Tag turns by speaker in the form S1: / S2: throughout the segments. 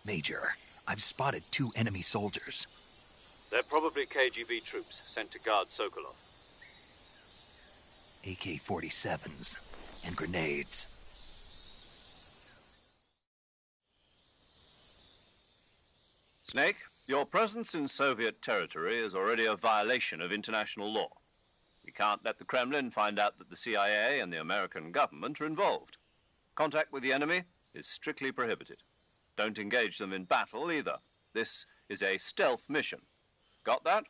S1: Major, I've spotted 2 enemy soldiers.
S2: They're probably KGB troops sent to guard Sokolov.
S1: AK-47s and grenades.
S2: Snake, your presence in Soviet territory is already a violation of international law. We can't let the Kremlin find out that the CIA and the American government are involved. Contact with the enemy is strictly prohibited. Don't engage them in battle either. This is a stealth mission. Got that?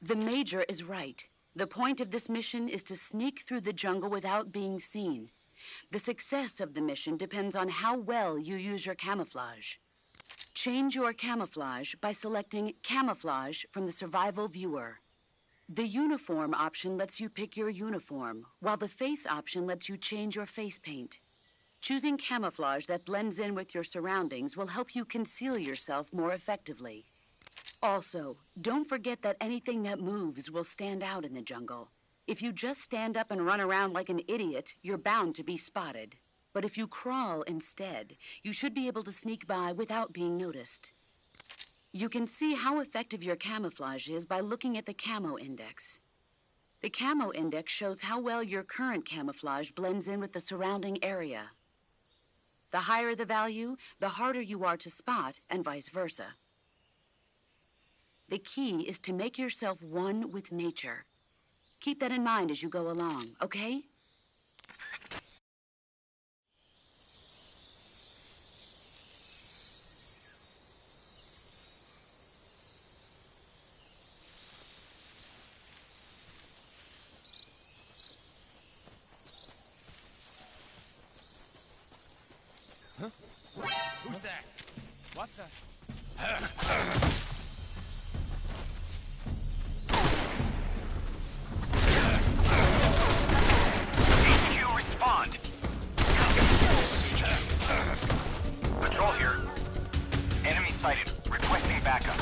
S3: The Major is right. The point of this mission is to sneak through the jungle without being seen. The success of the mission depends on how well you use your camouflage. Change your camouflage by selecting Camouflage from the Survival Viewer. The Uniform option lets you pick your uniform, while the Face option lets you change your face paint. Choosing camouflage that blends in with your surroundings will help you conceal yourself more effectively. Also, don't forget that anything that moves will stand out in the jungle. If you just stand up and run around like an idiot, you're bound to be spotted. But if you crawl instead, you should be able to sneak by without being noticed. You can see how effective your camouflage is by looking at the Camo Index. The Camo Index shows how well your current camouflage blends in with the surrounding area. The higher the value, the harder you are to spot, and vice versa. The key is to make yourself one with nature. Keep that in mind as you go along, okay?
S4: Who's that? What the?
S5: HQ, respond. Patrol here. Enemy sighted. Requesting backup.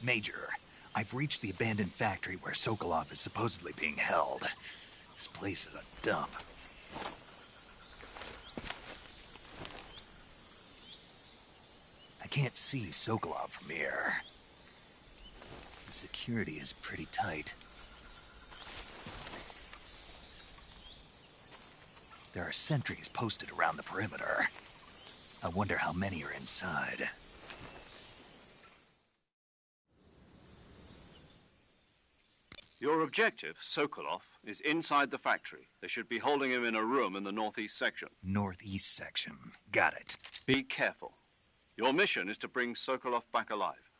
S1: Major, I've reached the abandoned factory where Sokolov is supposedly being held. This place is a dump. I can't see Sokolov from here. The security is pretty tight. There are sentries posted around the perimeter. I wonder how many are inside.
S2: Your objective, Sokolov, is inside the factory. They should be holding him in a room in the northeast section.
S1: Northeast section. Got it.
S2: Be careful. Your mission is to bring Sokolov back alive.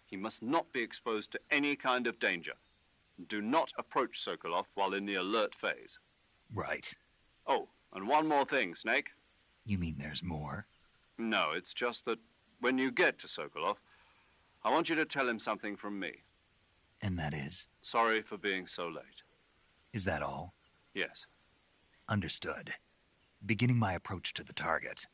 S2: He must not be exposed to any kind of danger. Do not approach Sokolov while in the alert phase.
S1: Right.
S2: Oh, and one more thing, Snake.
S1: You mean there's more?
S2: No, it's just that when you get to Sokolov, I want you to tell him something from me.
S1: And that is?
S2: Sorry for being so late.
S1: Is that all?
S2: Yes.
S1: Understood. Beginning my approach to the target.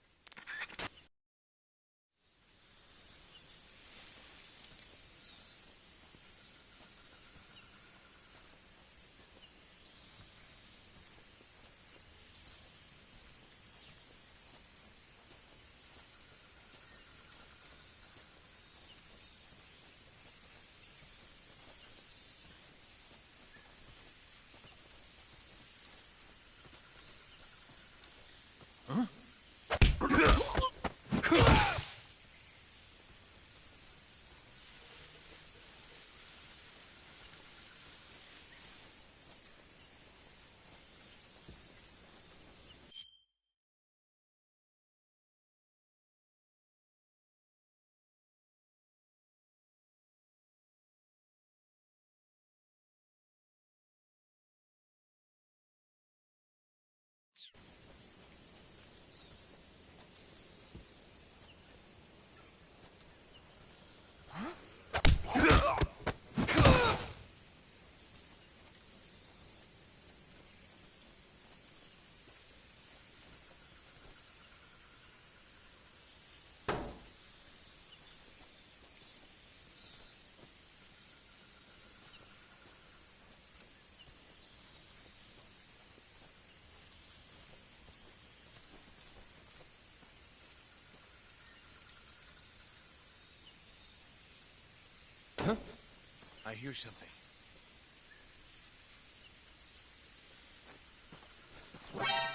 S4: I hear something.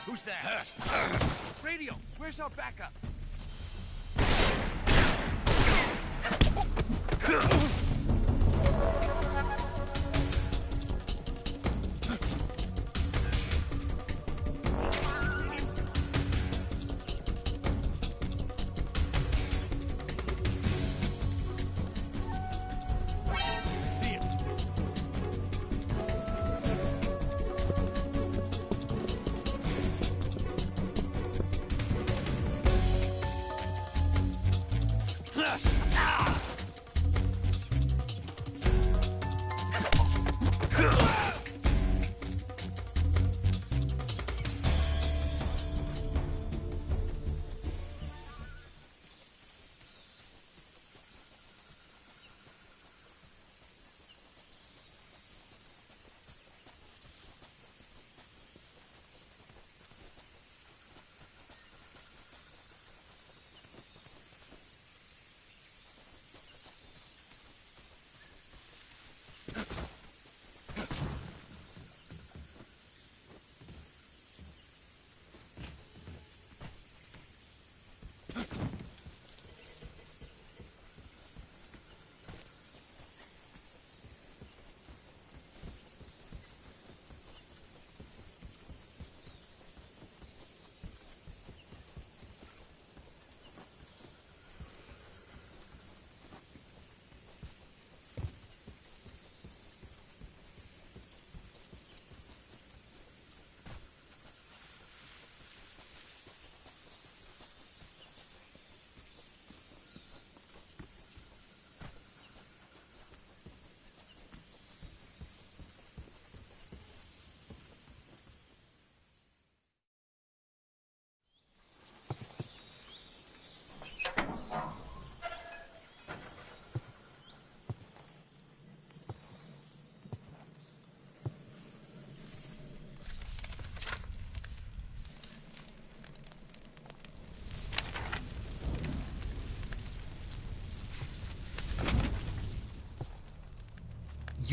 S4: Who's that? Radio, where's our backup? I see it.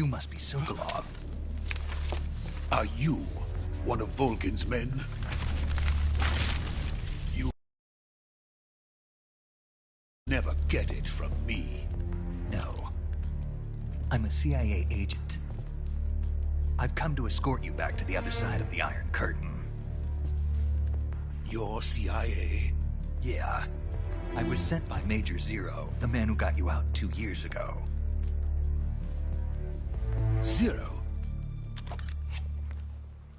S1: You must be Sokolov.
S6: Are you one of Volgin's men? You never get it from me.
S1: No. I'm a CIA agent. I've come to escort you back to the other side of the Iron Curtain.
S6: You're CIA?
S1: Yeah. I was sent by Major Zero, the man who got you out 2 years ago.
S6: Zero?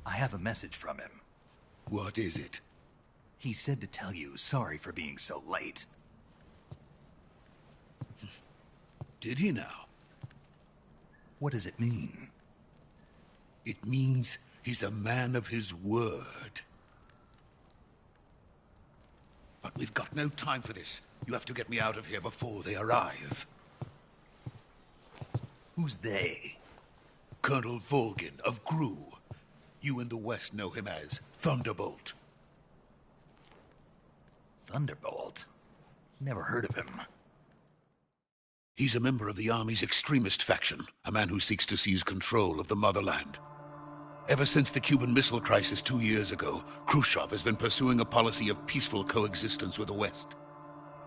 S1: I have a message from him.
S6: What is it?
S1: He said to tell you sorry for being so late.
S6: Did he now?
S1: What does it mean?
S6: It means he's a man of his word. But we've got no time for this. You have to get me out of here before they arrive.
S1: Who's they?
S6: Colonel Volgin of GRU. You in the West know him as Thunderbolt.
S1: Thunderbolt? Never heard of him.
S6: He's a member of the Army's extremist faction, a man who seeks to seize control of the motherland. Ever since the Cuban Missile Crisis 2 years ago, Khrushchev has been pursuing a policy of peaceful coexistence with the West.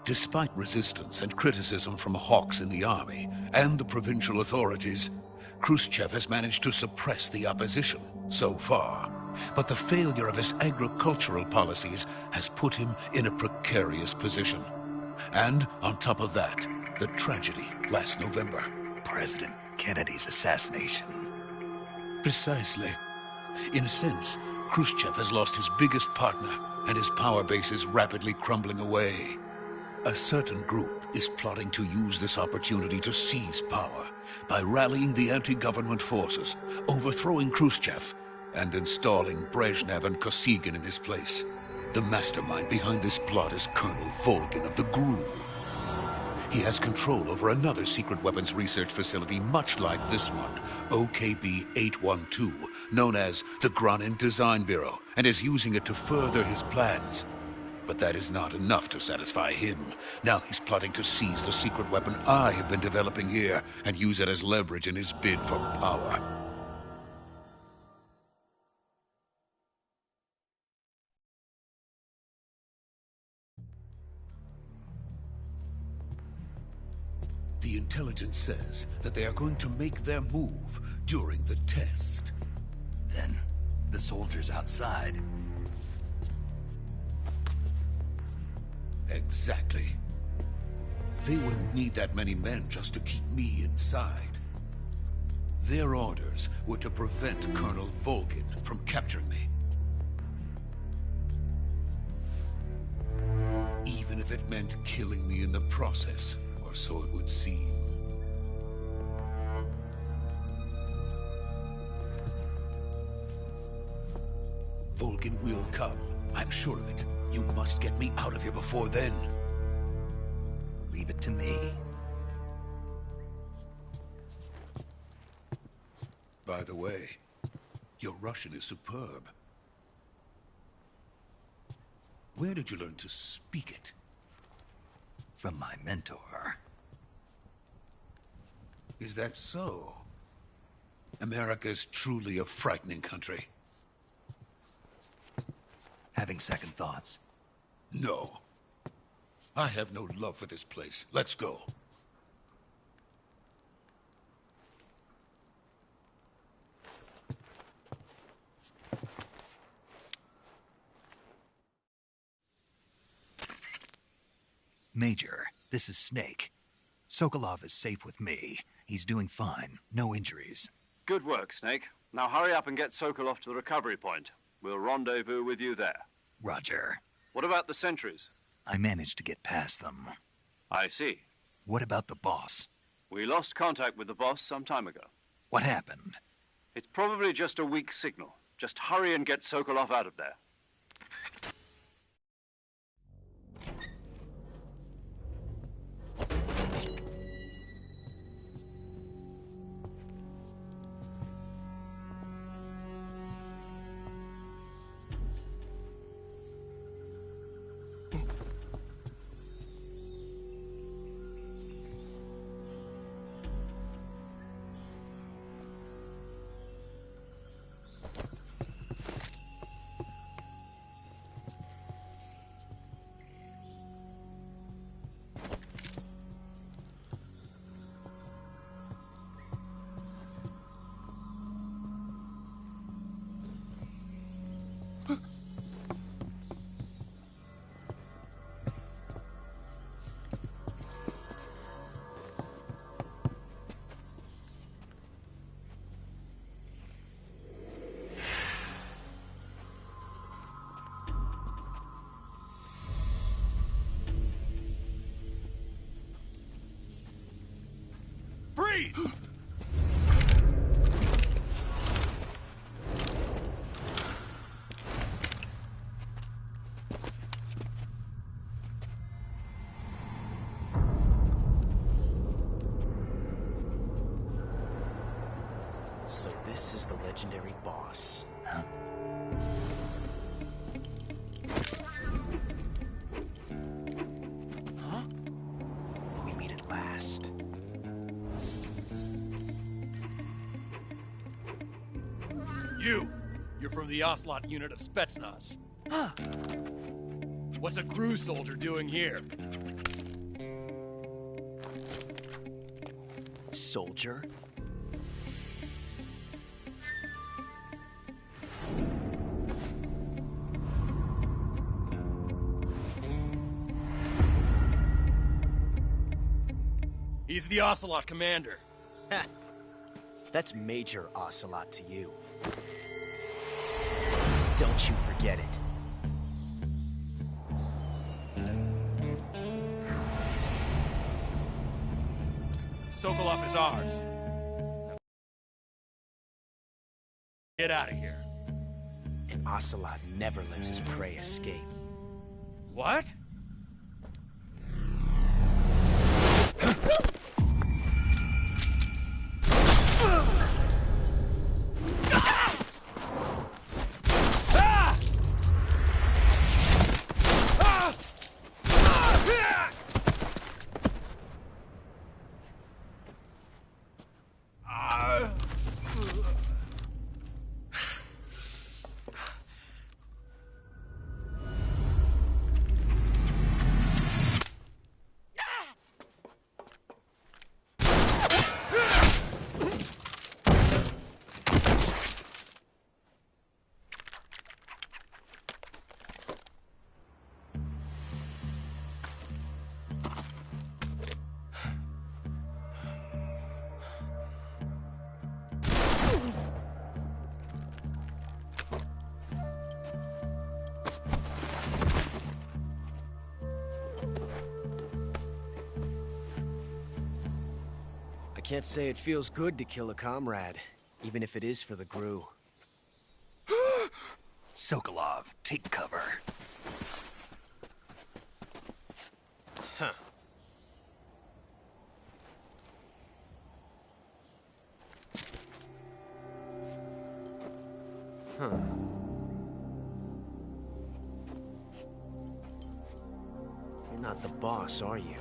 S6: Despite resistance and criticism from hawks in the army and the provincial authorities, Khrushchev has managed to suppress the opposition so far. But the failure of his agricultural policies has put him in a precarious position. And on top of that, the tragedy last November.
S1: President Kennedy's assassination.
S6: Precisely. In a sense, Khrushchev has lost his biggest partner, and his power base is rapidly crumbling away. A certain group is plotting to use this opportunity to seize power by rallying the anti-government forces, overthrowing Khrushchev, and installing Brezhnev and Kosygin in his place. The mastermind behind this plot is Colonel Volgin of the GRU. He has control over another secret weapons research facility much like this one, OKB-812, known as the Granin Design Bureau, and is using it to further his plans. But that is not enough to satisfy him. Now he's plotting to seize the secret weapon I have been developing here and use it as leverage in his bid for power. The intelligence says that they are going to make their move during the test.
S1: Then, the soldiers outside.
S6: Exactly. They wouldn't need that many men just to keep me inside. Their orders were to prevent Colonel Volgin from capturing me. Even if it meant killing me in the process, or so it would seem. Volgin will come. I'm sure of it. You must get me out of here before then.
S1: Leave it to me.
S6: By the way, your Russian is superb. Where did you learn to speak it?
S1: From my mentor.
S6: Is that so? America is truly a frightening country.
S1: Having second thoughts.
S6: No. I have no love for this place. Let's go.
S1: Major, this is Snake. Sokolov is safe with me. He's doing fine. No injuries.
S2: Good work, Snake. Now hurry up and get Sokolov to the recovery point. We'll rendezvous with you there.
S1: Roger.
S2: What about the sentries?
S1: I managed to get past them.
S2: I see.
S1: What about the boss?
S2: We lost contact with the boss some time ago.
S1: What happened?
S2: It's probably just a weak signal. Just hurry and get Sokolov out of there.
S4: Freeze!
S7: So this is the legendary boss.
S1: Huh?
S7: Huh? We meet at last.
S4: You're from the Ocelot unit of Spetsnaz. Huh. What's a crew soldier doing here?
S7: Soldier?
S4: He's the Ocelot commander.
S7: Ha! That's Major Ocelot to you. Don't you forget it.
S4: Sokolov is ours. Get out of here.
S7: And Ocelot never lets his prey escape.
S4: What?
S7: I can't say it feels good to kill a comrade, even if it is for the GRU.
S1: Sokolov, take cover.
S7: Huh. Huh. You're not the boss, are you?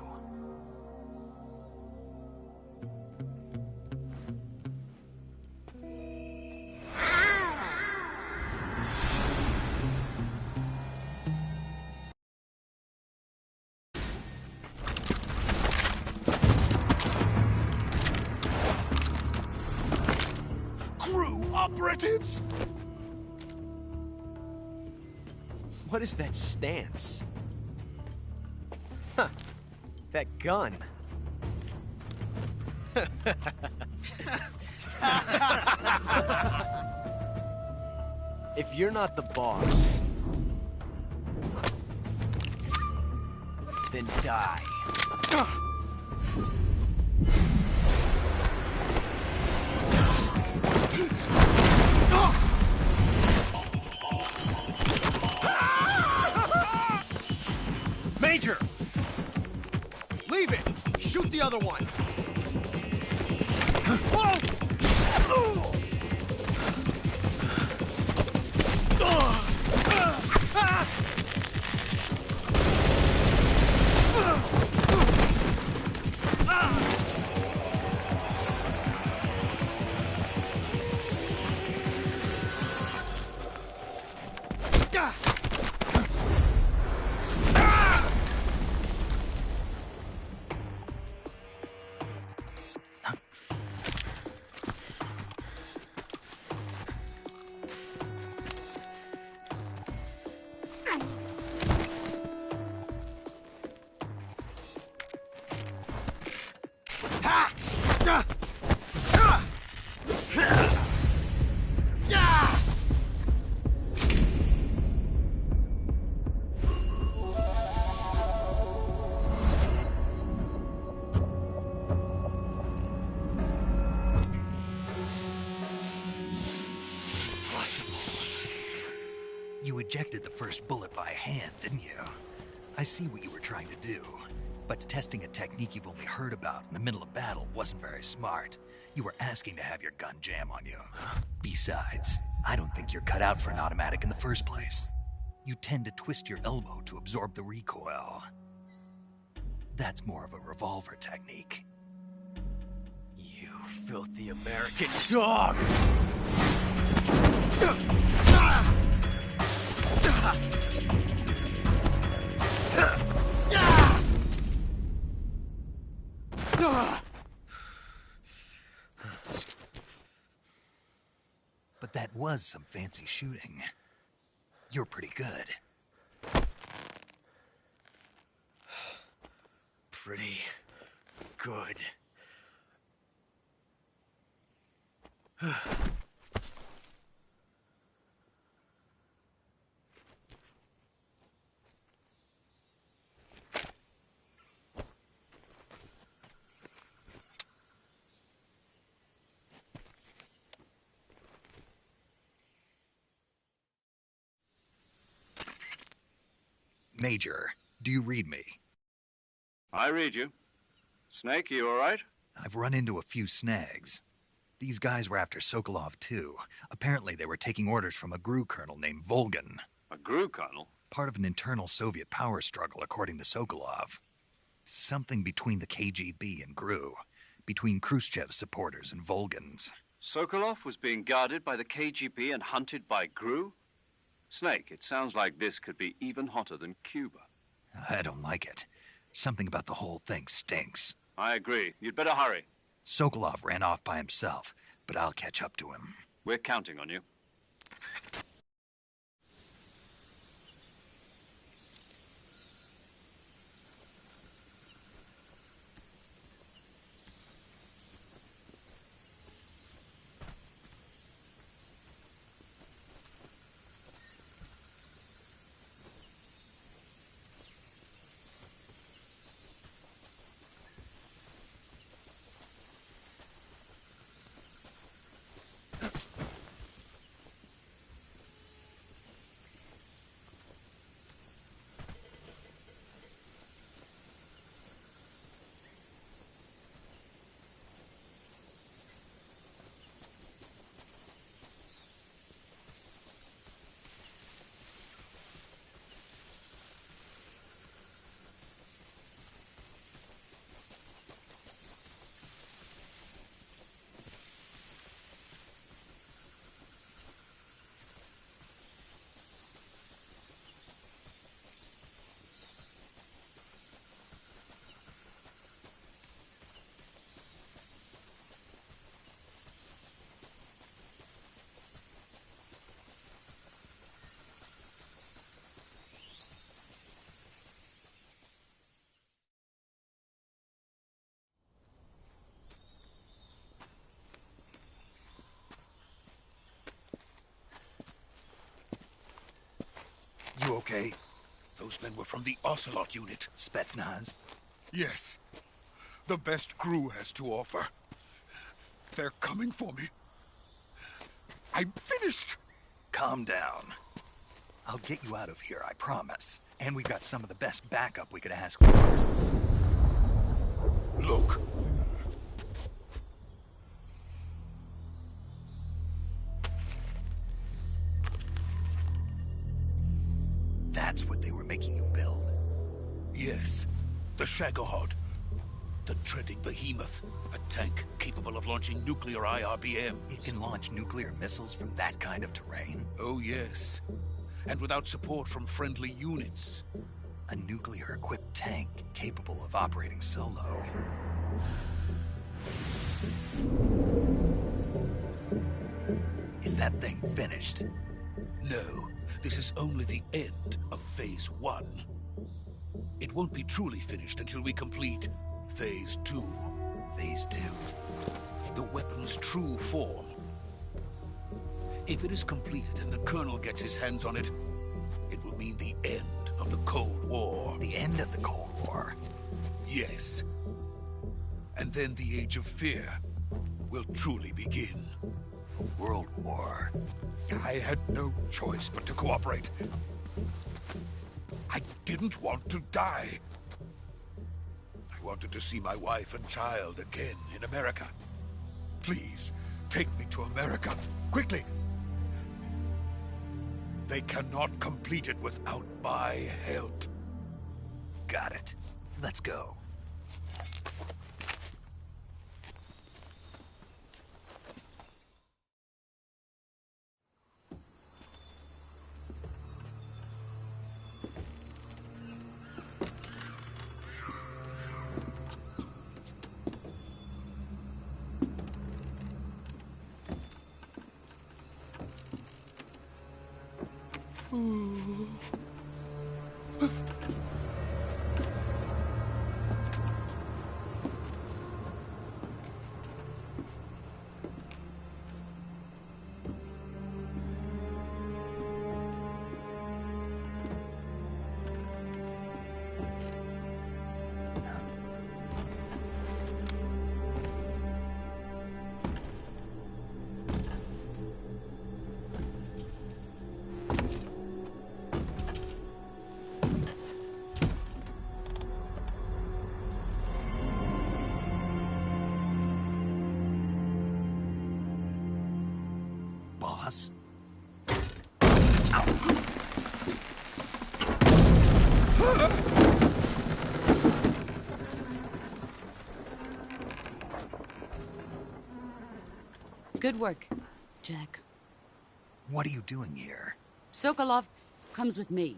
S1: GRU operatives!
S7: What is that stance? Huh. That gun. If you're not the boss, then die.
S4: Major! Leave it! Shoot the other one!
S1: ejected the first bullet by hand, didn't you? I see what you were trying to do. But testing a technique you've only heard about in the middle of battle wasn't very smart. You were asking to have your gun jam on you. Besides, I don't think you're cut out for an automatic in the first place. You tend to twist your elbow to absorb the recoil. That's more of a revolver technique.
S7: You filthy American dog!
S1: But that was some fancy shooting. You're pretty good.
S7: Pretty good.
S1: Major, do you read me?
S2: I read you. Snake, you all right?
S1: I've run into a few snags. These guys were after Sokolov, too. Apparently, they were taking orders from a GRU colonel named Volgin.
S2: A GRU colonel?
S1: Part of an internal Soviet power struggle, according to Sokolov. Something between the KGB and GRU. Between Khrushchev's supporters and Volgin's.
S2: Sokolov was being guarded by the KGB and hunted by GRU? Snake, it sounds like this could be even hotter than Cuba.
S1: I don't like it. Something about the whole thing stinks.
S2: I agree. You'd better hurry.
S1: Sokolov ran off by himself, but I'll catch up to him.
S2: We're counting on you.
S1: You okay?
S6: Those men were from the Ocelot unit.
S1: Spetsnaz?
S6: Yes. The best GRU has to offer. They're coming for me. I'm finished.
S1: Calm down. I'll get you out of here, I promise. And we've got some of the best backup we could ask for.
S6: Look.
S1: That's what they were making you build?
S6: Yes. The Shagohod. The treading behemoth. A tank capable of launching nuclear IRBMs.
S1: It can launch nuclear missiles from that kind of terrain?
S6: Oh, yes. And without support from friendly units.
S1: A nuclear-equipped tank capable of operating solo. Is that thing finished?
S6: No. This is only the end of Phase 1. It won't be truly finished until we complete Phase 2.
S1: Phase 2?
S6: The weapon's true form. If it is completed and the Colonel gets his hands on it, it will mean the end of the Cold War.
S1: The end of the Cold War?
S6: Yes. And then the Age of Fear will truly begin.
S1: A world war.
S6: I had no choice but to cooperate. I didn't want to die. I wanted to see my wife and child again in America. Please, take me to America, quickly. They cannot complete it without my help.
S1: Got it. Let's go. Boss?
S3: Good work, Jack.
S1: What are you doing here?
S3: Sokolov comes with me.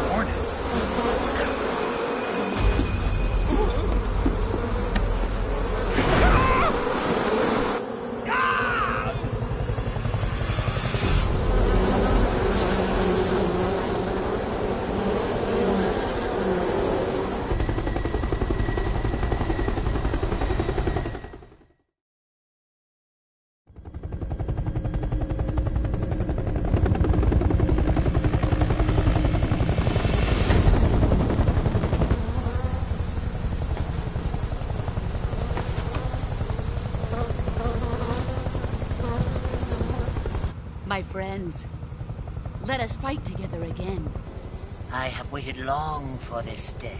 S1: Hornets?
S3: My friends, let us fight together again.
S8: I have waited long for this day.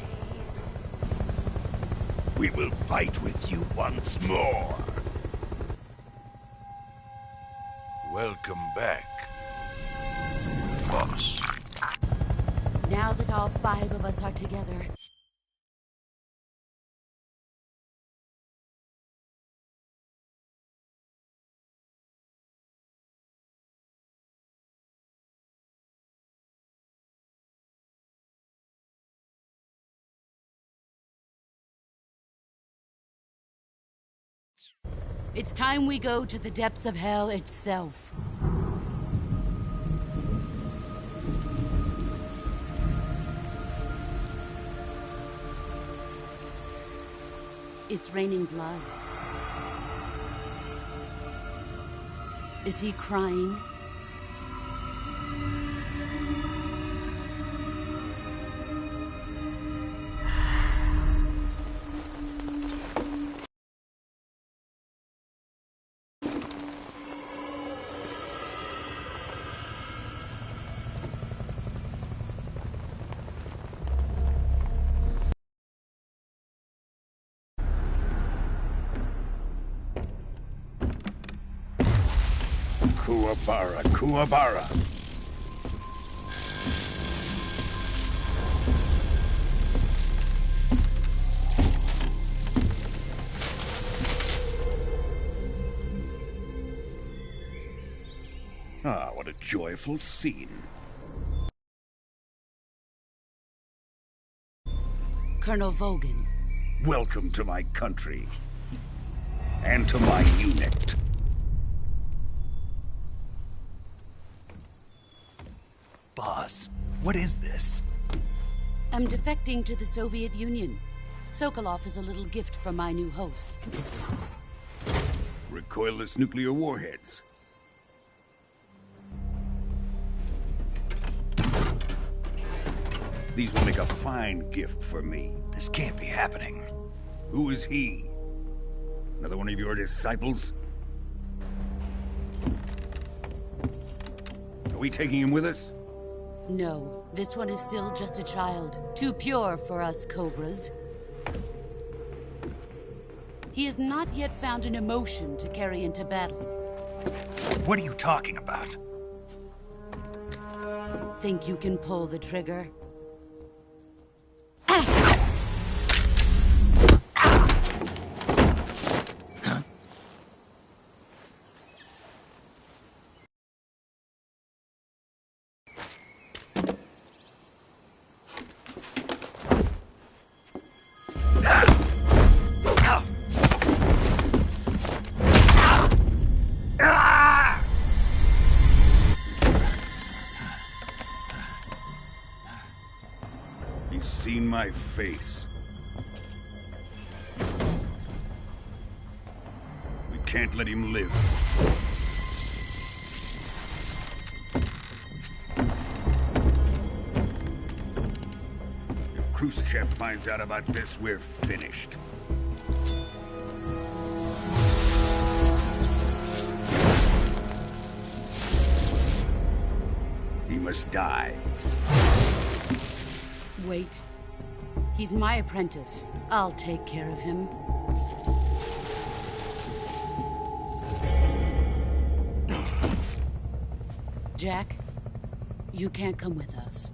S6: We will fight with you once more. Welcome back, boss.
S3: Now that all 5 of us are together, it's time we go to the depths of hell itself. It's raining blood. Is he crying?
S6: Kuwabara, Kuwabara. Ah, what a joyful scene.
S3: Colonel Vogan.
S6: Welcome to my country. And to my unit.
S1: Boss, what is this?
S3: I'm defecting to the Soviet Union. Sokolov is a little gift from my new hosts.
S9: Recoilless nuclear warheads. These will make a fine gift for me.
S1: This can't be happening.
S9: Who is he? Another one of your disciples? Are we taking him with us?
S3: No, this one is still just a child. Too pure for us Cobras. He has not yet found an emotion to carry into battle.
S1: What are you talking about?
S3: Think you can pull the trigger?
S9: He's seen my face. We can't let him live. If Khrushchev finds out about this, we're finished. He must die.
S3: Wait. He's my apprentice. I'll take care of him. Jack, you can't come with us.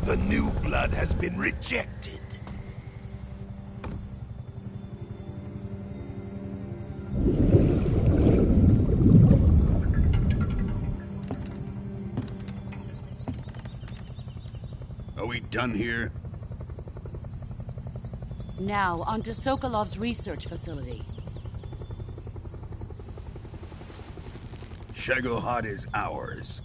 S1: The new blood has been rejected.
S9: Are we done here?
S3: Now, onto Sokolov's research facility.
S9: Shagohod is ours.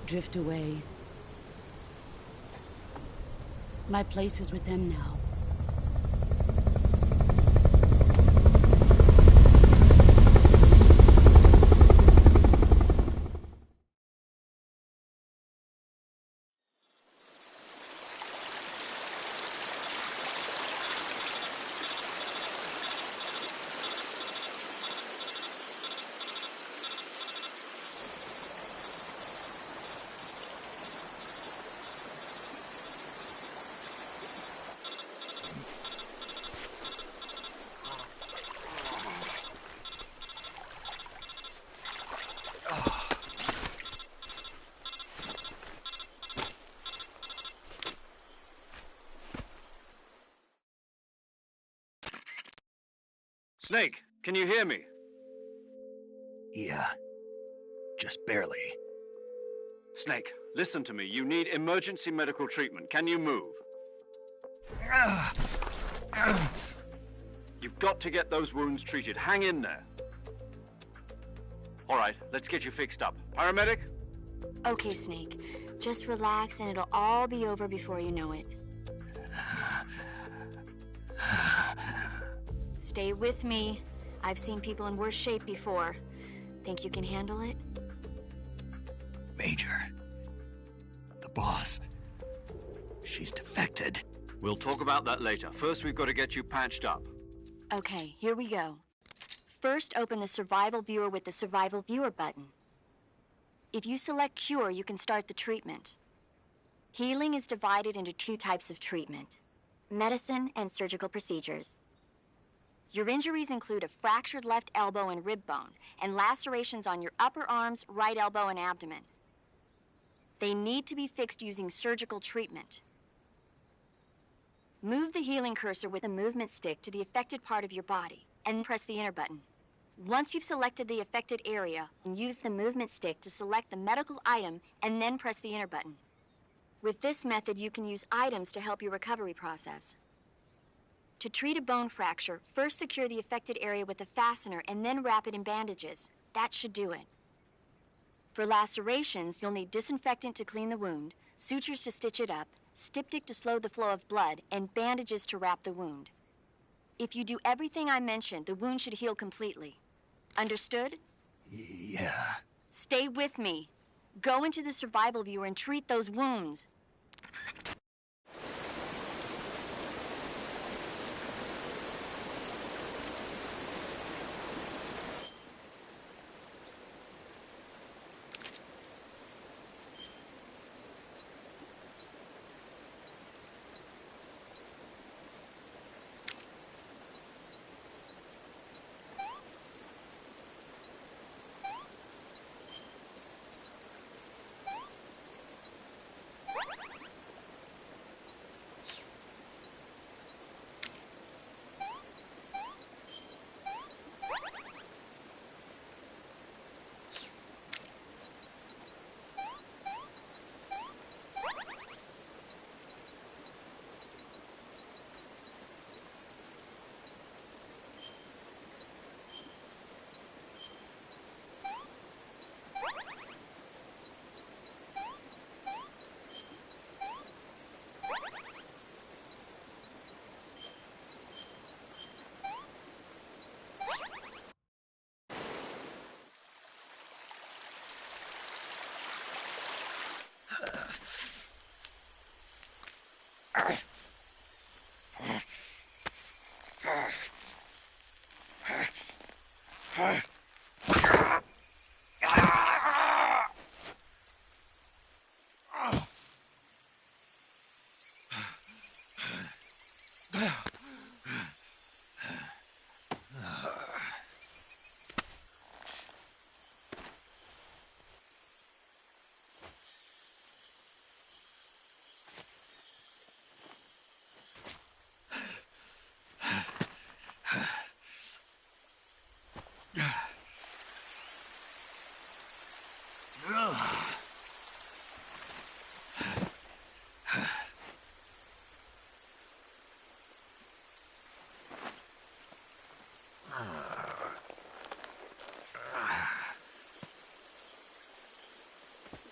S3: Drift away. My place is with them now.
S2: Snake, can you hear me?
S1: Yeah. Just barely.
S2: Snake, listen to me. You need emergency medical treatment. Can you move? You've got to get those wounds treated. Hang in there. All right, let's get you fixed up. Paramedic?
S10: Okay, Snake. Just relax and it'll all be over before you know it. Stay with me. I've seen people in worse shape before. Think you can handle it?
S1: Major. The boss. She's defected.
S2: We'll talk about that later. First, we've got to get you patched up.
S10: Okay, here we go. First, open the Survival Viewer with the Survival Viewer button. If you select Cure, you can start the treatment. Healing is divided into 2 types of treatment: medicine and surgical procedures. Your injuries include a fractured left elbow and rib bone, and lacerations on your upper arms, right elbow, and abdomen. They need to be fixed using surgical treatment. Move the healing cursor with a movement stick to the affected part of your body, and press the enter button. Once you've selected the affected area, use the movement stick to select the medical item, and then press the enter button. With this method, you can use items to help your recovery process. To treat a bone fracture, first secure the affected area with a fastener and then wrap it in bandages. That should do it. For lacerations, you'll need disinfectant to clean the wound, sutures to stitch it up, styptic to slow the flow of blood, and bandages to wrap the wound. If you do everything I mentioned, the wound should heal completely. Understood?
S1: Yeah.
S10: Stay with me. Go into the Survival Viewer and treat those wounds.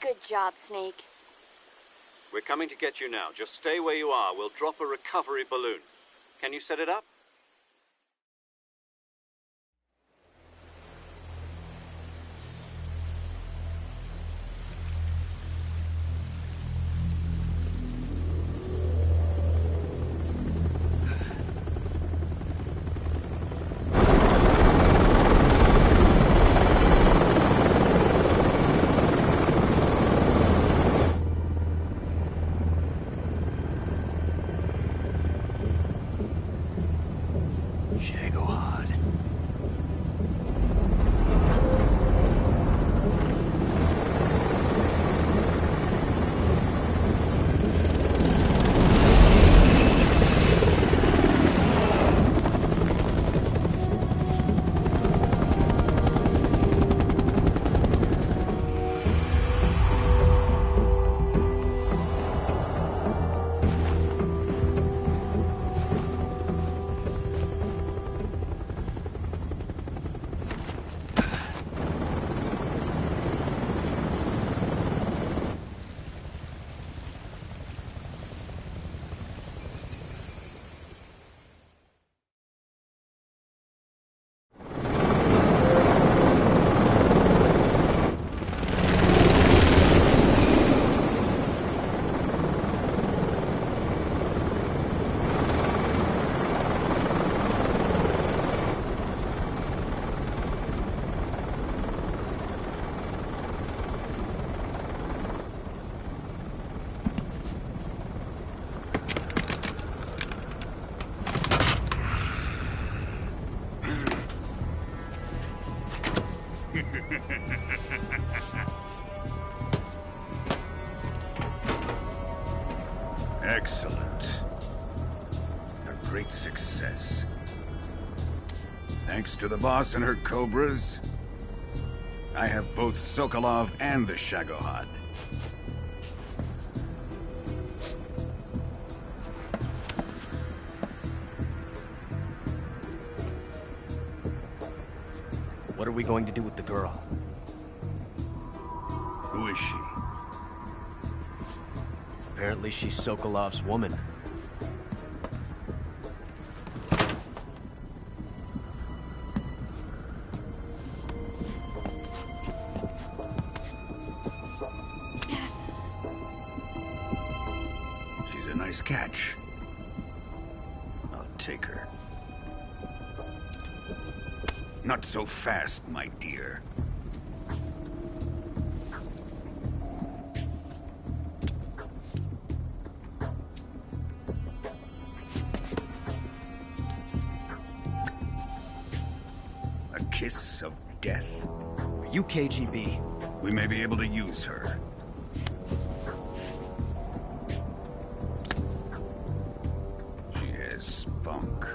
S10: Good job, Snake.
S2: We're coming to get you now. Just stay where you are. We'll drop a recovery balloon. Can you set it up?
S1: Shagohod.
S9: great success. Thanks to the boss and her cobras, I have both Sokolov and the Shagohod.
S7: What are we going to do with the girl?
S9: Who is she?
S7: Apparently she's Sokolov's woman.
S9: She's a nice catch. I'll take her. Not so fast, my dear. A kiss of death?
S7: Are you KGB?
S9: We may be able to use her. She has spunk.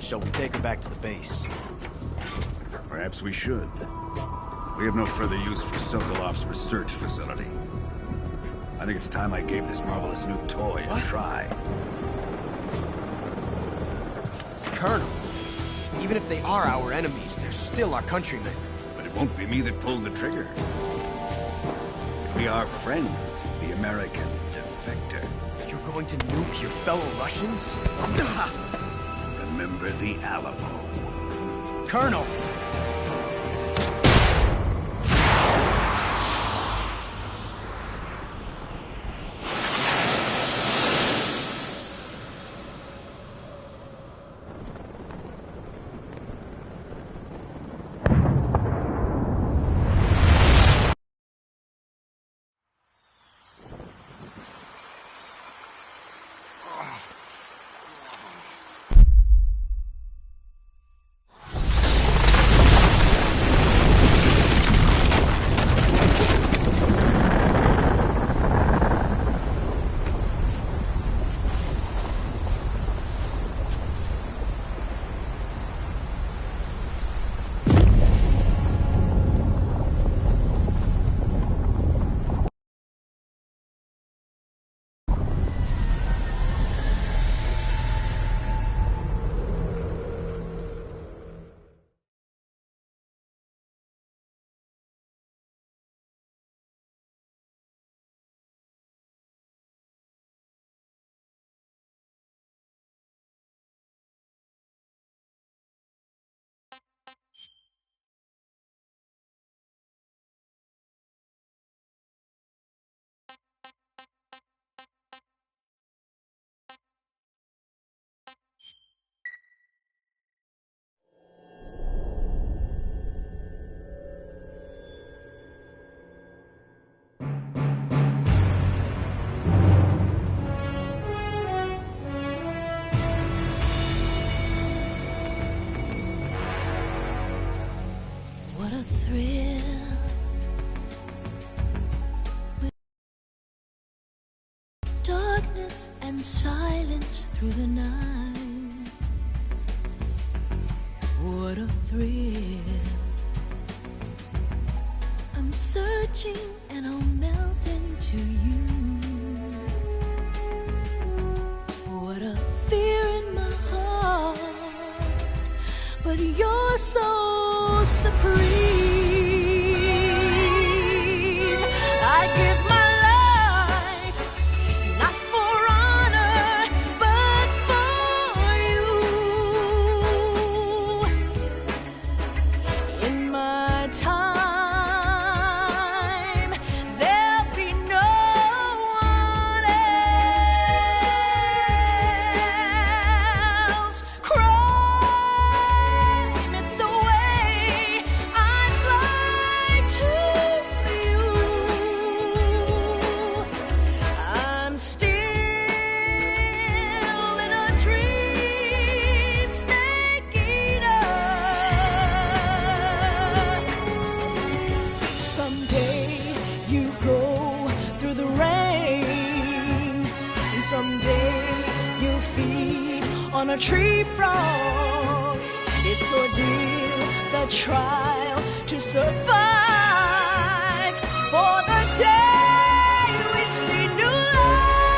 S7: Shall we take her back to the base?
S9: Perhaps we should. We have no further use for Sokolov's research facility. I think it's time I gave this marvelous new toy a try.
S7: Colonel, even if they are our enemies, they're still our countrymen.
S9: But it won't be me that pulled the trigger. It'll be our friend, the American defector.
S7: You're going to nuke your fellow Russians?
S9: Remember the Alamo.
S7: Colonel!
S11: What a thrill. With darkness and silence through the night. What a thrill. I'm searching and I'll melt into you. What a fear in my heart. But you're so supreme. I give my life, not for honor, but for you. In my time, there'll be no one else. Crime, it's the way I'm on a tree frog. It's ordeal, the trial to survive for the day we see new light.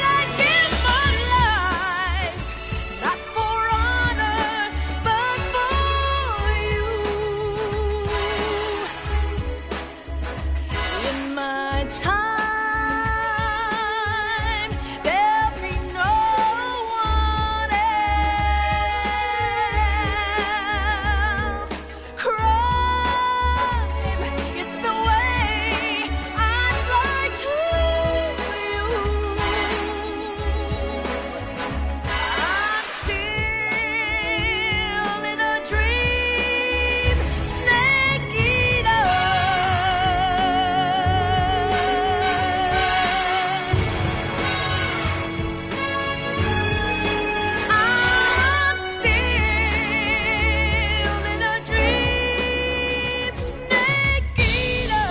S11: I give my life, not for honor, but for you. In my time, there'll be no one else. Crime, it's the way I'd like to you. I'm still in a dream, snake eater. I'm still in a dream, snake eater.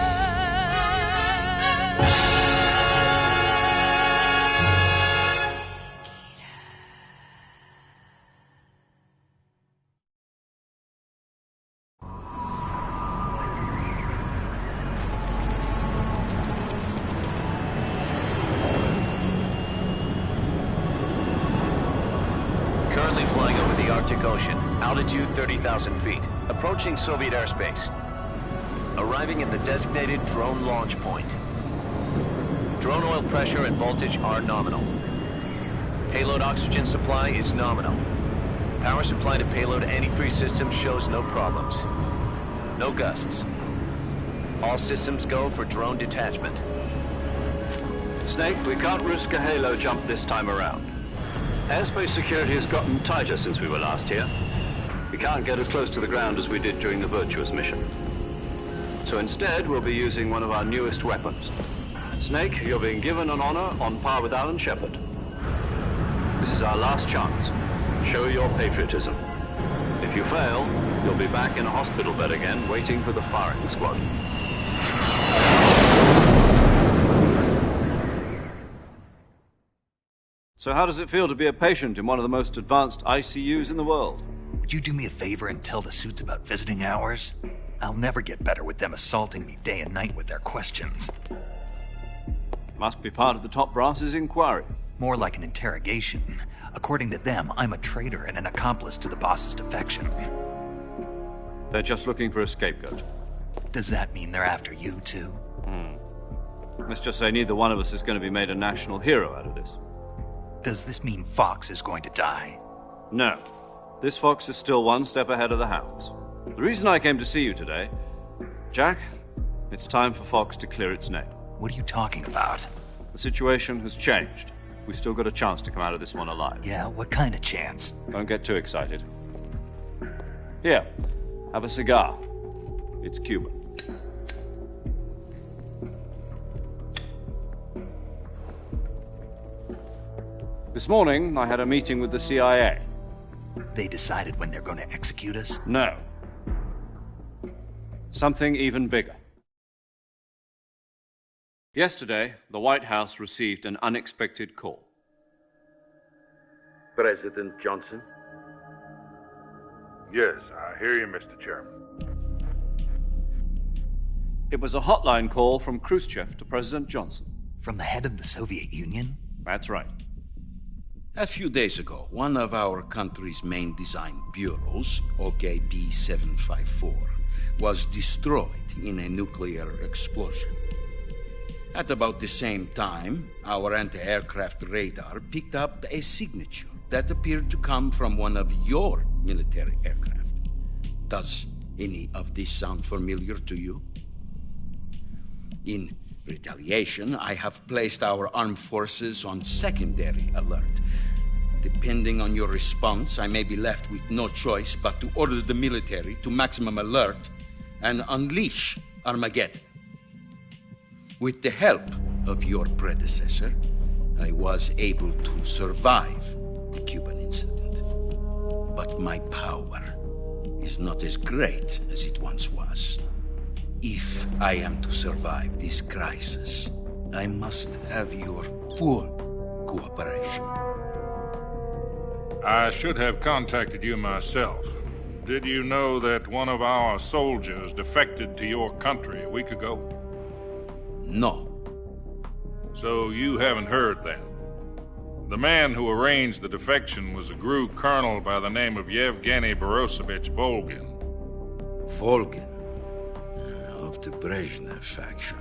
S12: Currently flying over the Arctic Ocean, altitude 30,000 feet, approaching Soviet airspace. Arriving at the designated drone launch point. Drone oil pressure and voltage are nominal. Payload oxygen supply is nominal. Power supply to payload antifreeze system shows no problems. No gusts. All systems go for drone detachment.
S2: Snake, we can't risk a halo jump this time around. Airspace security has gotten tighter since we were last here. We can't get as close to the ground as we did during the Virtuous mission. So instead, we'll be using one of our newest weapons. Snake, you're being given an honor on par with Alan Shepard. This is our last chance. Show your patriotism. If you fail, you'll be back in a hospital bed again, waiting for the firing squad. So how does it feel to be a patient in one of the most advanced ICUs in the world?
S1: Would you do me a favor and tell the suits about visiting hours? I'll never get better with them assaulting me day and night with their questions.
S2: Must be part of the top brass's inquiry.
S1: More like an interrogation. According to them, I'm a traitor and an accomplice to the boss's defection.
S2: They're just looking for a scapegoat.
S1: Does that mean they're after you, too?
S2: Let's just say neither one of us is going to be made a national hero out of this.
S1: Does this mean Fox is going to die?
S2: No. This fox is still one step ahead of the hounds. The reason I came to see you today, Jack, it's time for Fox to clear its name.
S1: What are you talking about?
S2: The situation has changed. We still got a chance to come out of this one alive.
S1: Yeah, what kind of chance?
S2: Don't get too excited. Here, have a cigar. It's Cuban. This morning, I had a meeting with the CIA.
S1: They decided when they're going to execute us?
S2: No. Something even bigger. Yesterday, the White House received an unexpected call.
S13: President Johnson?
S14: Yes, I hear you, Mr. Chairman.
S2: It was a hotline call from Khrushchev to President Johnson.
S1: From the head of the Soviet Union?
S2: That's right.
S6: A few days ago, one of our country's main design bureaus, OKB 754, was destroyed in a nuclear explosion. At about the same time, our anti-aircraft radar picked up a signature that appeared to come from one of your military aircraft. Does any of this sound familiar to you? In retaliation, I have placed our armed forces on secondary alert. Depending on your response, I may be left with no choice but to order the military to maximum alert and unleash Armageddon. With the help of your predecessor, I was able to survive the Cuban incident. But my power is not as great as it once was. If I am to survive this crisis, I must have your full cooperation.
S13: I should have contacted you myself. Did you know that one of our soldiers defected to your country a week ago?
S6: No.
S13: So you haven't heard then. The man who arranged the defection was a GRU colonel by the name of Yevgeny Borosovich Volgin.
S6: Volgin? Of the Brezhnev faction.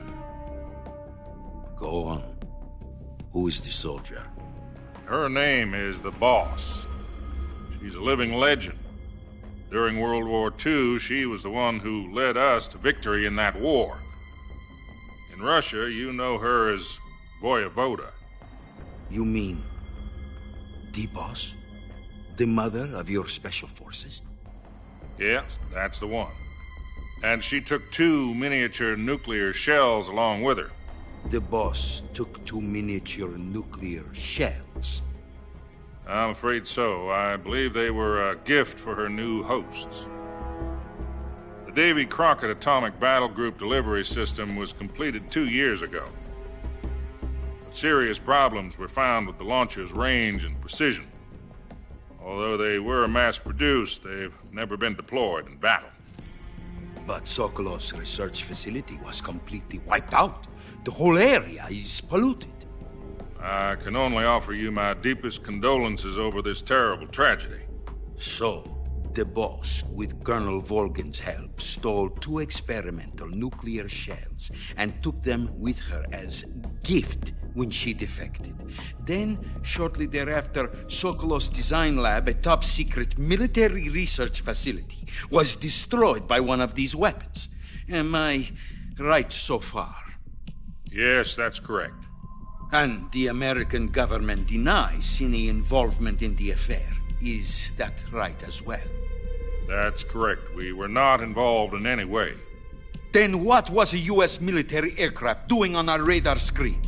S6: Go on. Who is the soldier?
S13: Her name is the Boss. She's a living legend. During World War II, she was the one who led us to victory in that war. In Russia, you know her as Voyevoda.
S6: You mean the Boss? The mother of your special forces?
S13: Yes, that's the one. And she took 2 miniature nuclear shells along with her.
S6: The Boss took 2 miniature nuclear shells?
S13: I'm afraid so. I believe they were a gift for her new hosts. The Davy Crockett Atomic Battle Group delivery system was completed 2 years ago. But serious problems were found with the launcher's range and precision. Although they were mass-produced, they've never been deployed in battle.
S6: But Sokolov's research facility was completely wiped out. The whole area is polluted.
S13: I can only offer you my deepest condolences over this terrible tragedy.
S6: So, the Boss, with Colonel Volgin's help, stole 2 experimental nuclear shells and took them with her as gift when she defected. Then, shortly thereafter, Sokolov's design lab, a top-secret military research facility, was destroyed by one of these weapons. Am I right so far?
S13: Yes, that's correct.
S6: And the American government denies any involvement in the affair. Is that right as well?
S13: That's correct. We were not involved in any way.
S6: Then what was a U.S. military aircraft doing on our radar screen?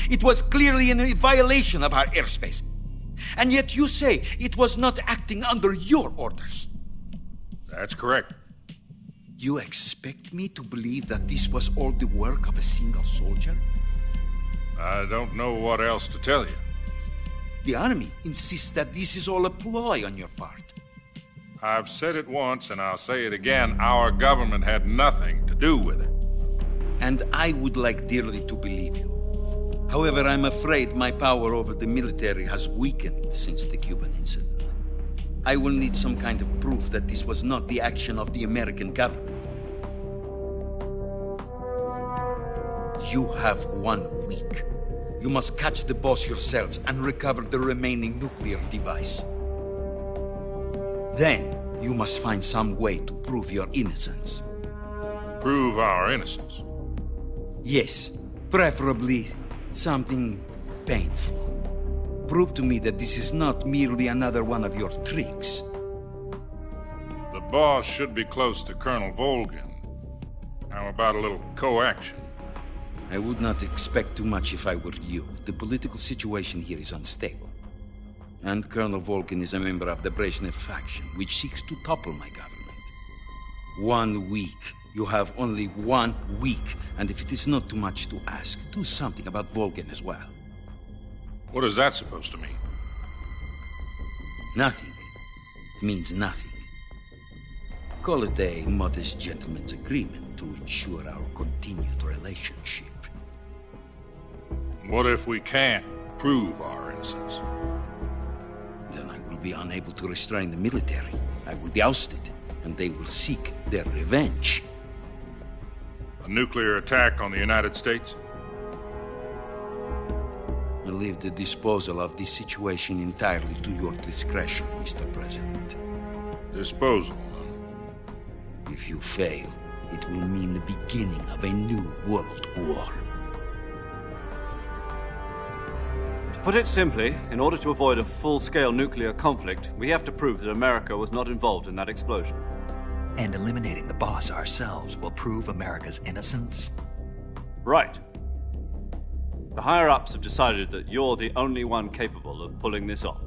S6: It was clearly in violation of our airspace. And yet you say it was not acting under your orders.
S13: That's correct.
S6: You expect me to believe that this was all the work of a single soldier?
S13: I don't know what else to tell you.
S6: The Army insists that this is all a ploy on your part.
S13: I've said it once and I'll say it again. Our government had nothing to do with it.
S6: And I would like dearly to believe you. However, I'm afraid my power over the military has weakened since the Cuban incident. I will need some kind of proof that this was not the action of the American government. You have 1 week. You must catch the Boss yourselves and recover the remaining nuclear device. Then, you must find some way to prove your innocence.
S13: Prove our innocence?
S6: Yes, preferably something painful. Prove to me that this is not merely another one of your tricks.
S13: The Boss should be close to Colonel Volgin. How about a little co-action?
S6: I would not expect too much if I were you. The political situation here is unstable. And Colonel Volgin is a member of the Brezhnev faction, which seeks to topple my government. 1 week. You have only 1 week. And if it is not too much to ask, do something about Volgin as well.
S13: What is that supposed to mean?
S6: Nothing. It means nothing. Call it a modest gentleman's agreement to ensure our continued relationship.
S13: What if we can't prove our innocence?
S6: Then I will be unable to restrain the military. I will be ousted, and they will seek their revenge.
S13: A nuclear attack on the United States?
S6: I leave the disposal of this situation entirely to your discretion, Mr. President.
S13: Disposal?
S6: If you fail, it will mean the beginning of a new world war.
S2: To put it simply, in order to avoid a full-scale nuclear conflict, we have to prove that America was not involved in that explosion.
S1: And eliminating the Boss ourselves will prove America's innocence?
S2: Right. The higher-ups have decided that you're the only one capable of pulling this off.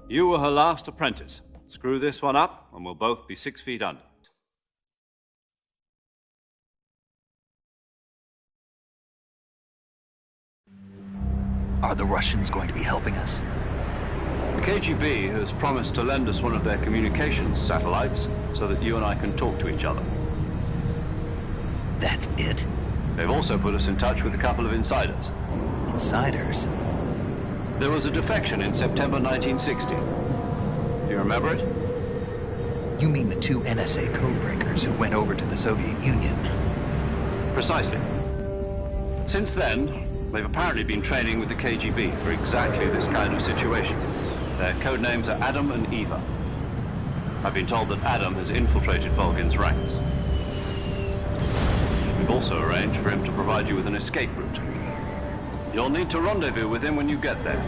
S2: You were her last apprentice. Screw this one up, and we'll both be 6 feet under.
S1: Are the Russians going to be helping us?
S2: The KGB has promised to lend us one of their communications satellites so that you and I can talk to each other.
S1: That's it?
S2: They've also put us in touch with a couple of insiders.
S1: Insiders?
S2: There was a defection in September 1960. Do you remember it?
S1: You mean the two NSA codebreakers who went over to the Soviet Union?
S2: Precisely. Since then, they've apparently been training with the KGB for exactly this kind of situation. Their code names are Adam and Eva. I've been told that Adam has infiltrated Volgin's ranks. We've also arranged for him to provide you with an escape route. You'll need to rendezvous with him when you get there.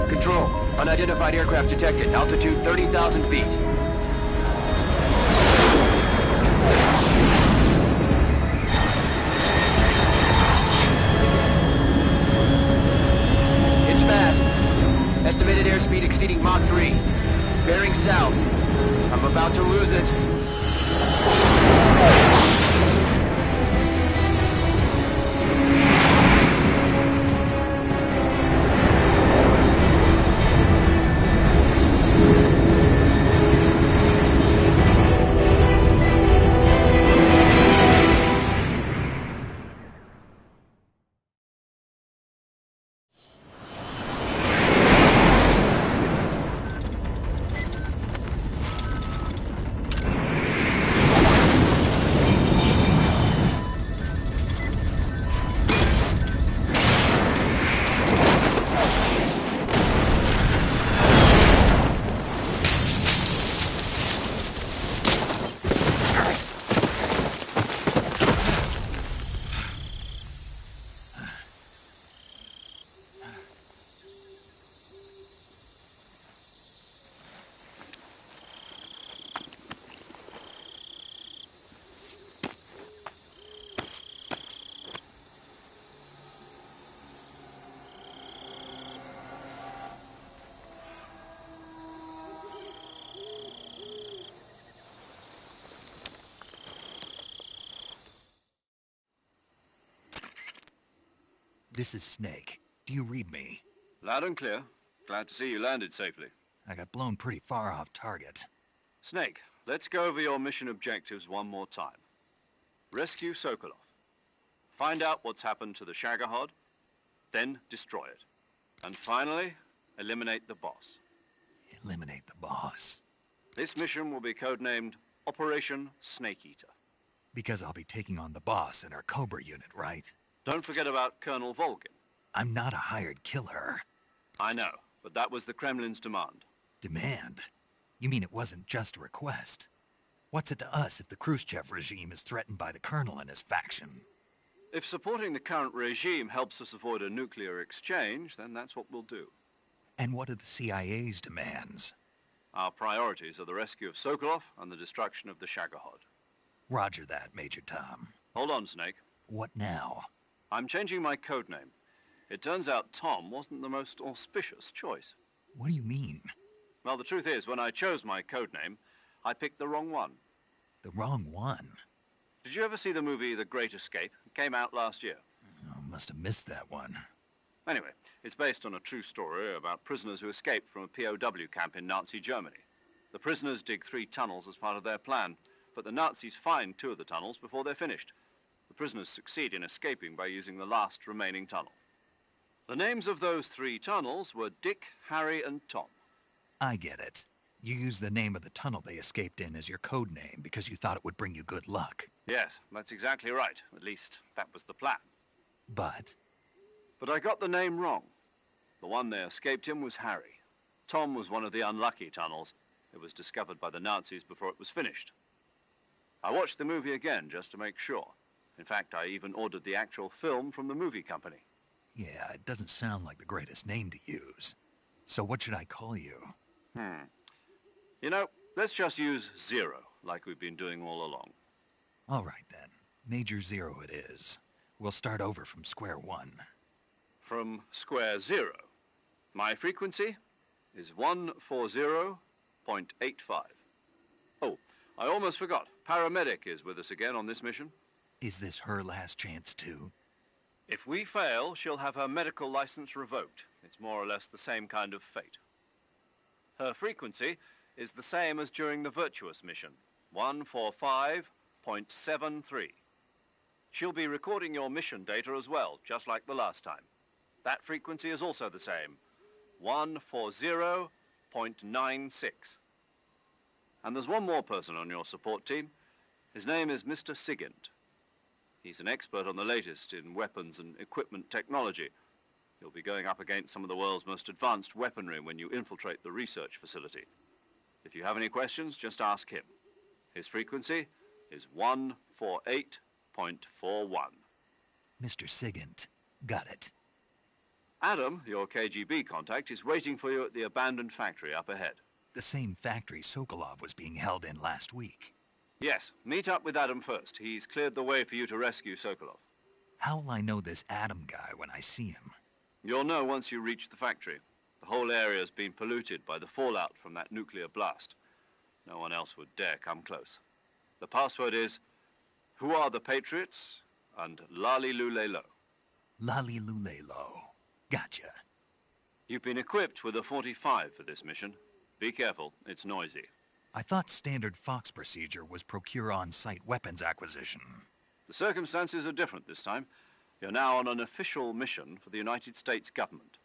S7: Control, unidentified aircraft detected. Altitude 30,000 feet. It's fast. Estimated airspeed exceeding Mach 3. Bearing south. I'm about to lose it.
S1: This is Snake. Do you read me?
S2: Loud and clear. Glad to see you landed safely.
S1: I got blown pretty far off target.
S2: Snake, let's go over your mission objectives one more time. Rescue Sokolov. Find out what's happened to the Shagohod, then destroy it. And finally, eliminate the boss.
S1: Eliminate the boss?
S2: This mission will be codenamed Operation Snake Eater.
S1: Because I'll be taking on the boss in our Cobra unit, right?
S2: Don't forget about Colonel Volgin.
S1: I'm not a hired killer.
S2: I know, but that was the Kremlin's demand.
S1: Demand? You mean it wasn't just a request? What's it to us if the Khrushchev regime is threatened by the Colonel and his faction?
S2: If supporting the current regime helps us avoid a nuclear exchange, then that's what we'll do.
S1: And what are the CIA's demands?
S2: Our priorities are the rescue of Sokolov and the destruction of the Shagohod.
S1: Roger that, Major Tom.
S2: Hold on, Snake.
S1: What now?
S2: I'm changing my codename. It turns out Tom wasn't the most auspicious choice.
S1: What do you mean?
S2: Well, the truth is, when I chose my codename, I picked the wrong one.
S1: The wrong one?
S2: Did you ever see the movie The Great Escape? It came out last year.
S1: Oh, must have missed that one.
S2: Anyway, it's based on a true story about prisoners who escaped from a POW camp in Nazi Germany. The prisoners dig 3 tunnels as part of their plan, but the Nazis find 2 of the tunnels before they're finished. The prisoners succeed in escaping by using the last remaining tunnel. The names of those 3 tunnels were Dick, Harry, and Tom.
S1: I get it. You used the name of the tunnel they escaped in as your code name because you thought it would bring you good luck.
S2: Yes, that's exactly right. At least, that was the plan.
S1: But
S2: I got the name wrong. The one they escaped in was Harry. Tom was one of the unlucky tunnels. It was discovered by the Nazis before it was finished. I watched the movie again just to make sure. In fact, I even ordered the actual film from the movie company.
S1: Yeah, it doesn't sound like the greatest name to use. So what should I call you?
S2: You know, let's just use Zero, like we've been doing all along.
S1: All right, then. Major Zero it is. We'll start over from square one.
S2: From square zero. My frequency is 140.85. Oh, I almost forgot. Paramedic is with us again on this mission.
S1: Is this her last chance, too?
S2: If we fail, she'll have her medical license revoked. It's more or less the same kind of fate. Her frequency is the same as during the Virtuous mission, 145.73. She'll be recording your mission data as well, just like the last time. That frequency is also the same, 140.96. And there's one more person on your support team. His name is Mr. Sigint. He's an expert on the latest in weapons and equipment technology. You'll be going up against some of the world's most advanced weaponry when you infiltrate the research facility. If you have any questions, just ask him. His frequency is 148.41.
S1: Mr. Sigint. Got it.
S2: Adam, your KGB contact, is waiting for you at the abandoned factory up ahead.
S1: The same factory Sokolov was being held in last week.
S2: Yes, meet up with Adam first. He's cleared the way for you to rescue Sokolov.
S1: How'll I know this Adam guy when I see him?
S2: You'll know once you reach the factory. The whole area's been polluted by the fallout from that nuclear blast. No one else would dare come close. The password is, "Who are the Patriots?" and Lali Lule Lo.
S1: Lali Lule Lo. Gotcha.
S2: You've been equipped with a 45 for this mission. Be careful, it's noisy.
S1: I thought standard Fox procedure was procure on-site weapons acquisition.
S2: The circumstances are different this time. You're now on an official mission for the United States government.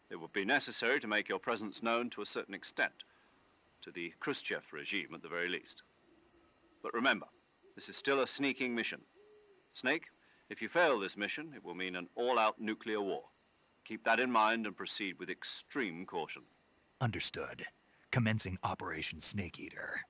S2: It would be necessary to make your presence known to a certain extent, to the Khrushchev regime at the very least. But remember, this is still a sneaking mission. Snake, if you fail this mission, it will mean an all-out nuclear war. Keep that in mind and proceed with extreme caution.
S1: Understood. Commencing Operation Snake Eater.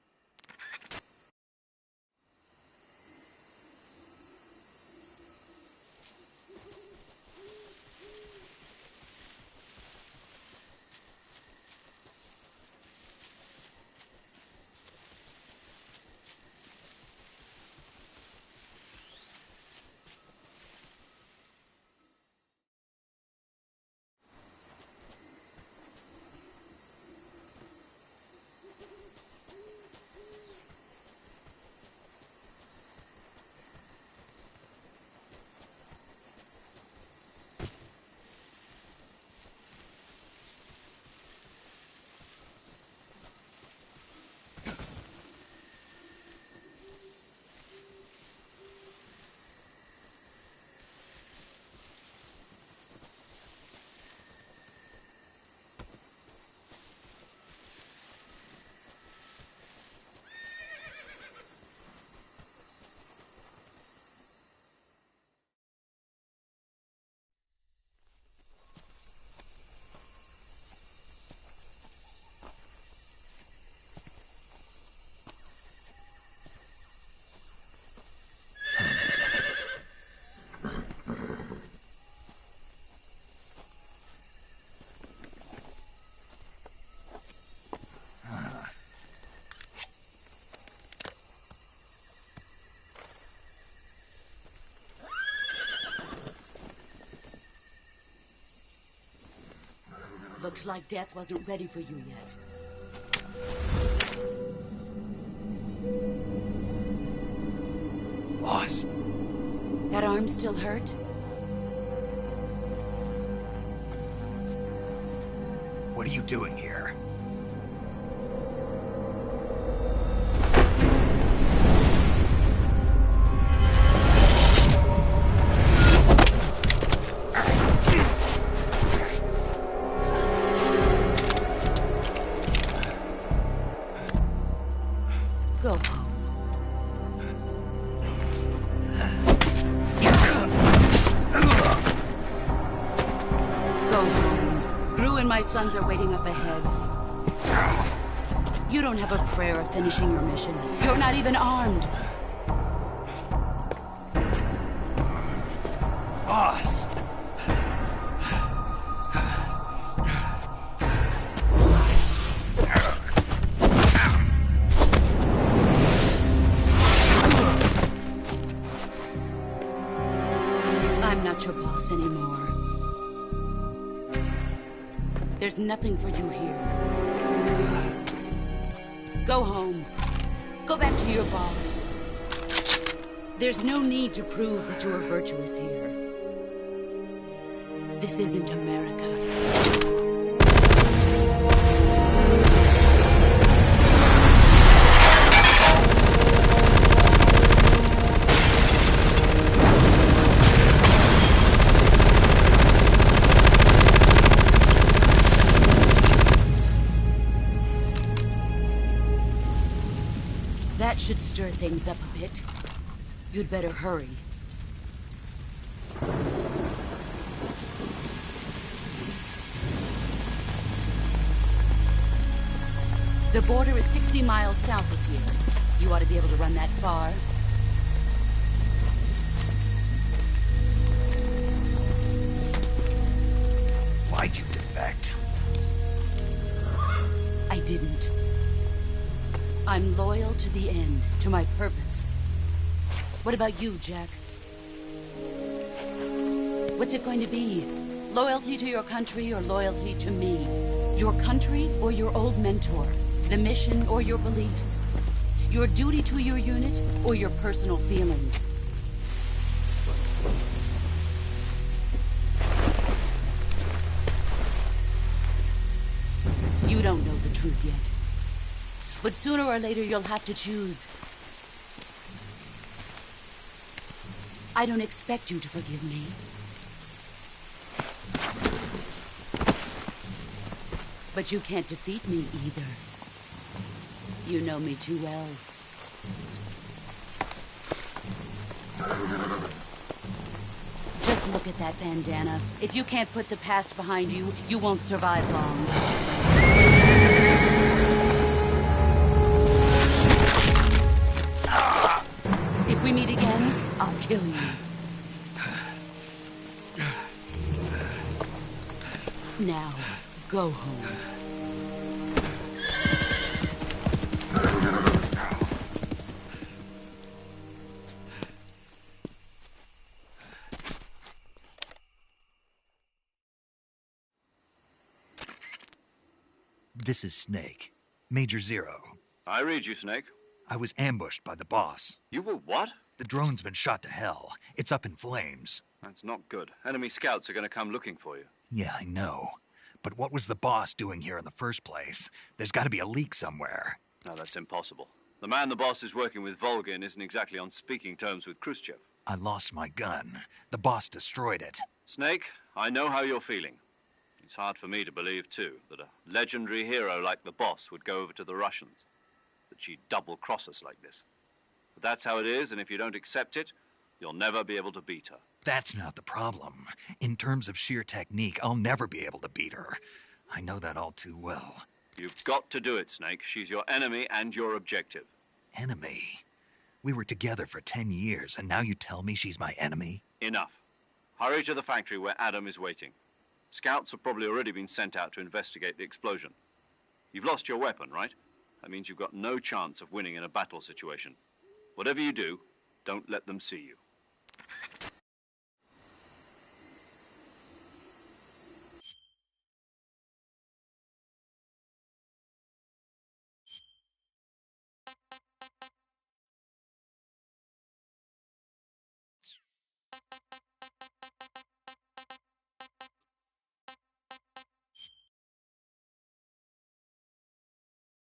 S3: Looks like death wasn't ready for you yet.
S1: Boss.
S3: That arm still hurt?
S1: What are you doing here?
S3: Go home. Go home. Gru and my sons are waiting up ahead. You don't have a prayer of finishing your mission. You're not even armed. anymore. There's nothing for you here. Go home. Go back to your boss. There's no need to prove that you are virtuous here. This isn't America. That should stir things up a bit. You'd better hurry. The border is 60 miles south of here. You ought to be able to run that far.
S1: Why'd you defect?
S3: I didn't. I'm loyal to the end, to my purpose. What about you, Jack? What's it going to be? Loyalty to your country or loyalty to me? Your country or your old mentor? The mission or your beliefs? Your duty to your unit or your personal feelings? You don't know the truth yet. But sooner or later, you'll have to choose. I don't expect you to forgive me. But you can't defeat me either. You know me too well. Just look at that bandana. If you can't put the past behind you, you won't survive long. If we meet again, I'll kill you. Now, go home.
S1: This is Snake. Major Zero.
S2: I read you, Snake.
S1: I was ambushed by the boss.
S2: You were what?
S1: The drone's been shot to hell. It's up in flames.
S2: That's not good. Enemy scouts are going to come looking for you.
S1: Yeah, I know. But what was the boss doing here in the first place? There's got to be a leak somewhere.
S2: No, that's impossible. The man the boss is working with, Volgin, isn't exactly on speaking terms with Khrushchev.
S1: I lost my gun. The boss destroyed it.
S2: Snake, I know how you're feeling. It's hard for me to believe, too, that a legendary hero like the boss would go over to the Russians. That she'd double-cross us like this. But that's how it is, and if you don't accept it, you'll never be able to beat her.
S1: That's not the problem. In terms of sheer technique, I'll never be able to beat her. I know that all too well.
S2: You've got to do it, Snake. She's your enemy and your objective.
S1: Enemy? We were together for 10 years, and now you tell me she's my enemy?
S2: Enough. Hurry to the factory where Adam is waiting. Scouts have probably already been sent out to investigate the explosion. You've lost your weapon, right? That means you've got no chance of winning in a battle situation. Whatever you do, don't let them see you.